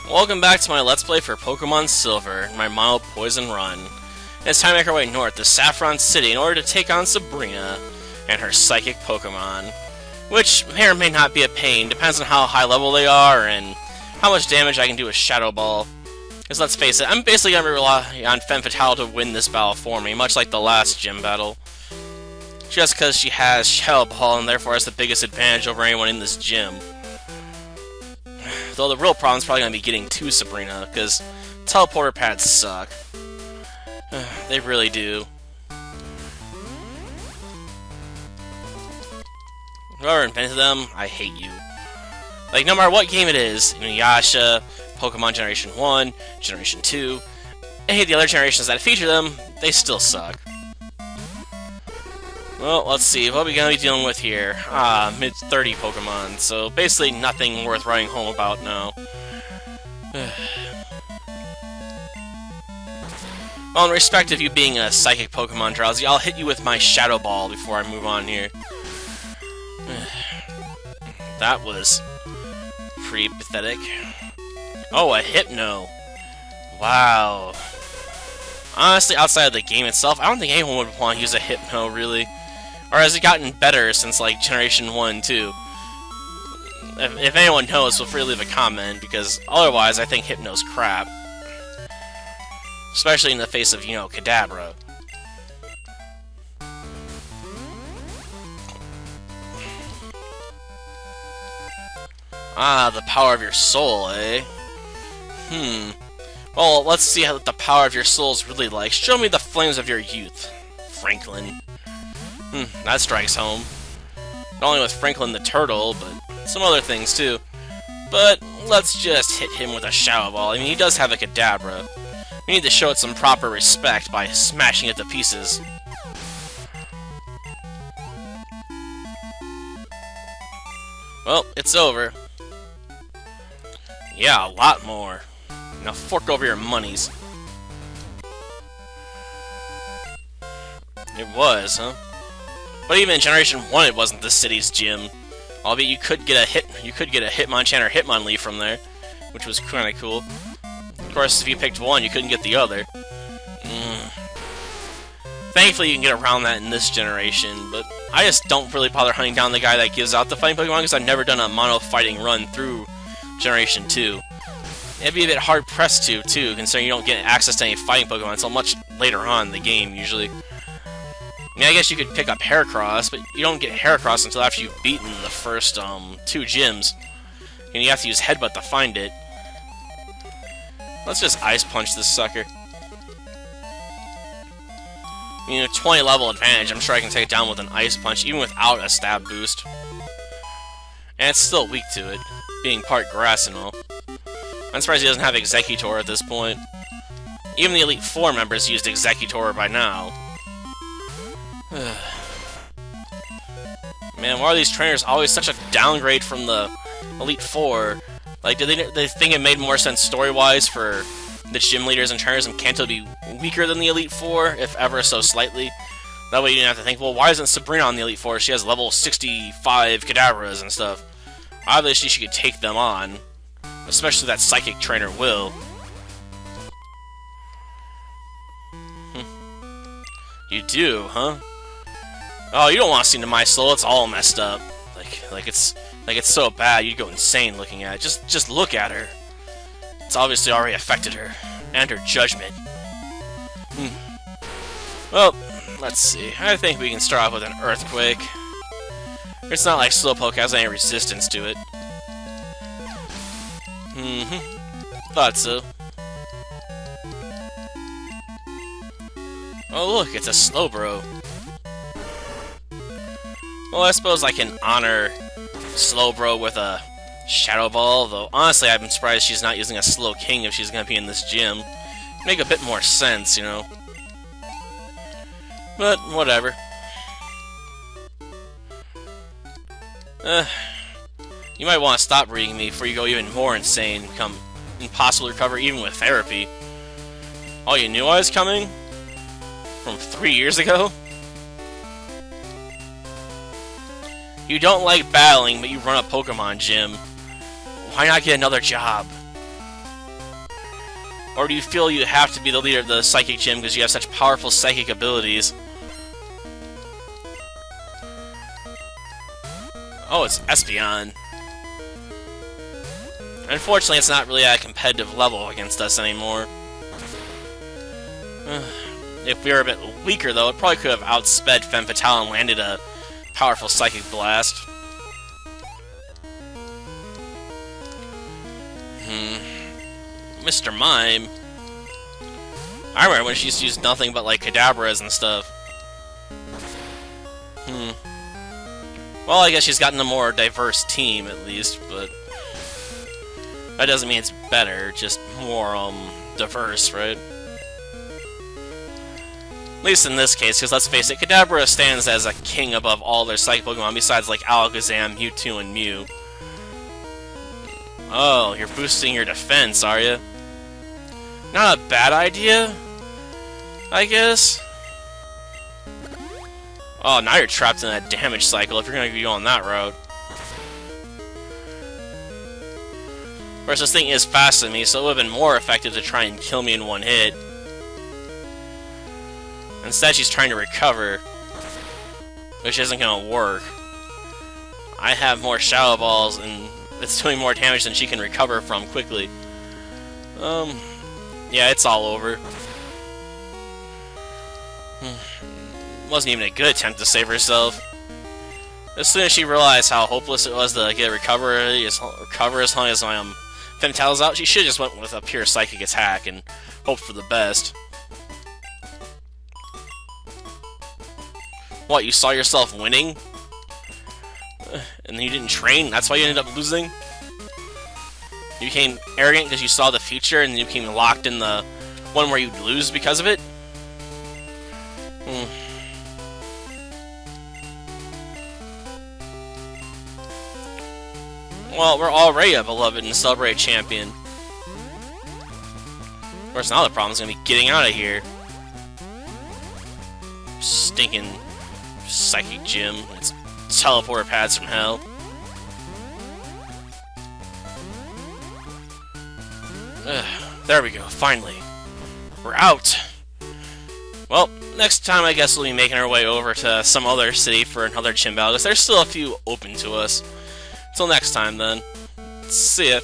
Welcome back to my Let's Play for Pokemon Silver, my Mono Poison run. It's time to make our way north to Saffron City in order to take on Sabrina and her psychic Pokemon, which may or may not be a pain, depends on how high level they are and how much damage I can do with Shadow Ball. Because let's face it, I'm basically going to rely on Femme Fatale to win this battle for me, much like the last gym battle. Just because she has Shadow Ball and therefore has the biggest advantage over anyone in this gym. Though the real problem is probably going to be getting to Sabrina, because teleporter pads suck. They really do. Whoever invented them, I hate you. Like, no matter what game it is, Inuyasha, Pokemon Generation 1, Generation 2, any of the other generations that feature them, they still suck. Well, let's see, what are we going to be dealing with here? Mid-30 Pokemon, so basically nothing worth writing home about now. Well, in respect of you being a psychic Pokemon, Drowsy, I'll hit you with my Shadow Ball before I move on here. That was pretty pathetic. Oh, a Hypno! Wow. Honestly, outside of the game itself, I don't think anyone would want to use a Hypno, really. Or has it gotten better since, like, Generation 1, too? If anyone knows, feel free to leave a comment, because otherwise I think Hypno's crap. Especially in the face of, Kadabra. Ah, the power of your soul, eh? Well, let's see how the power of your soul is really like. Show me the flames of your youth, Franklin. That strikes home. Not only with Franklin the Turtle, but some other things too. But let's just hit him with a Shadow Ball. I mean, he does have a Kadabra. We need to show it some proper respect by smashing it to pieces. Well, it's over. Yeah, a lot more. Now fork over your monies. It was, huh? But even in Generation 1 it wasn't the city's gym. Albeit you could get a Hitmonchan or Hitmonlee from there, which was kinda cool. Of course, if you picked one, you couldn't get the other. Thankfully, you can get around that in this generation, but I just don't really bother hunting down the guy that gives out the fighting Pokemon because I've never done a mono fighting run through Generation 2. It'd be a bit hard-pressed to, too, considering you don't get access to any fighting Pokemon until much later on in the game, usually. I mean, I guess you could pick up Heracross, but you don't get Heracross until after you've beaten the first, 2 gyms. And you have to use Headbutt to find it. Let's just Ice Punch this sucker. I mean, a 20 level advantage, I'm sure I can take it down with an Ice Punch, even without a stab boost. And it's still weak to it, being part grass and all. I'm surprised he doesn't have Executor at this point. Even the Elite Four members used Executor by now. Man, why are these trainers always such a downgrade from the Elite Four? Like, do they think it made more sense story-wise for the gym leaders and trainers in Kanto to be weaker than the Elite Four, if ever so slightly? That way you didn't have to think, well, why isn't Sabrina on the Elite Four? She has level 65 Kadabras and stuff. Obviously, she could take them on. Especially that Psychic Trainer will. You do, huh? Oh, you don't want to see my soul. It's all messed up. Like it's so bad you'd go insane looking at it. Just look at her. It's obviously already affected her and her judgment. Well, let's see. I think we can start off with an Earthquake. It's not like Slowpoke has any resistance to it. Thought so. Oh look, it's a Slowbro. Well, I suppose I can honor Slowbro with a Shadow Ball, though honestly I'm surprised she's not using a Slowking if she's gonna be in this gym. Make a bit more sense, But, whatever. You might want to stop reading me before you go even more insane and become impossible to recover even with therapy. Oh, you knew I was coming? From 3 years ago? You don't like battling, but you run a Pokemon gym. Why not get another job? Or do you feel you have to be the leader of the psychic gym because you have such powerful psychic abilities? Oh, it's Espeon. Unfortunately, it's not really at a competitive level against us anymore. If we were a bit weaker, though, it probably could have outsped Femme Fatale and landed a powerful Psychic Blast. Mr. Mime. I remember when she used to use nothing but, like, Kadabras and stuff. Well, I guess she's gotten a more diverse team, at least, but that doesn't mean it's better, just more, diverse, right? At least in this case, because let's face it, Kadabra stands as a king above all their Psychic Pokemon, besides, like, Alakazam, Mewtwo, and Mew. Oh, you're boosting your defense, are you? Not a bad idea, I guess. Oh, now you're trapped in that damage cycle if you're going to go on that route. Whereas this thing is faster than me, so it would have been more effective to try and kill me in one hit. Instead, she's trying to recover, which isn't going to work. I have more Shadow Balls, and it's doing more damage than she can recover from quickly. Yeah, it's all over. Wasn't even a good attempt to save herself. As soon as she realized how hopeless it was to get recover as long as my Femme Fatale's out, she should have just went with a pure psychic attack and hoped for the best. What, you saw yourself winning? And you didn't train? That's why you ended up losing? You became arrogant because you saw the future and you became locked in the one where you'd lose because of it? Well, we're already a beloved and celebrated champion. Of course, now the problem's gonna be getting out of here. Stinking Psychic Gym. It's teleporter pads from hell. There we go, finally. We're out! Well, next time I guess we'll be making our way over to some other city for another gym battle, because there's still a few open to us. Till next time, then. See ya.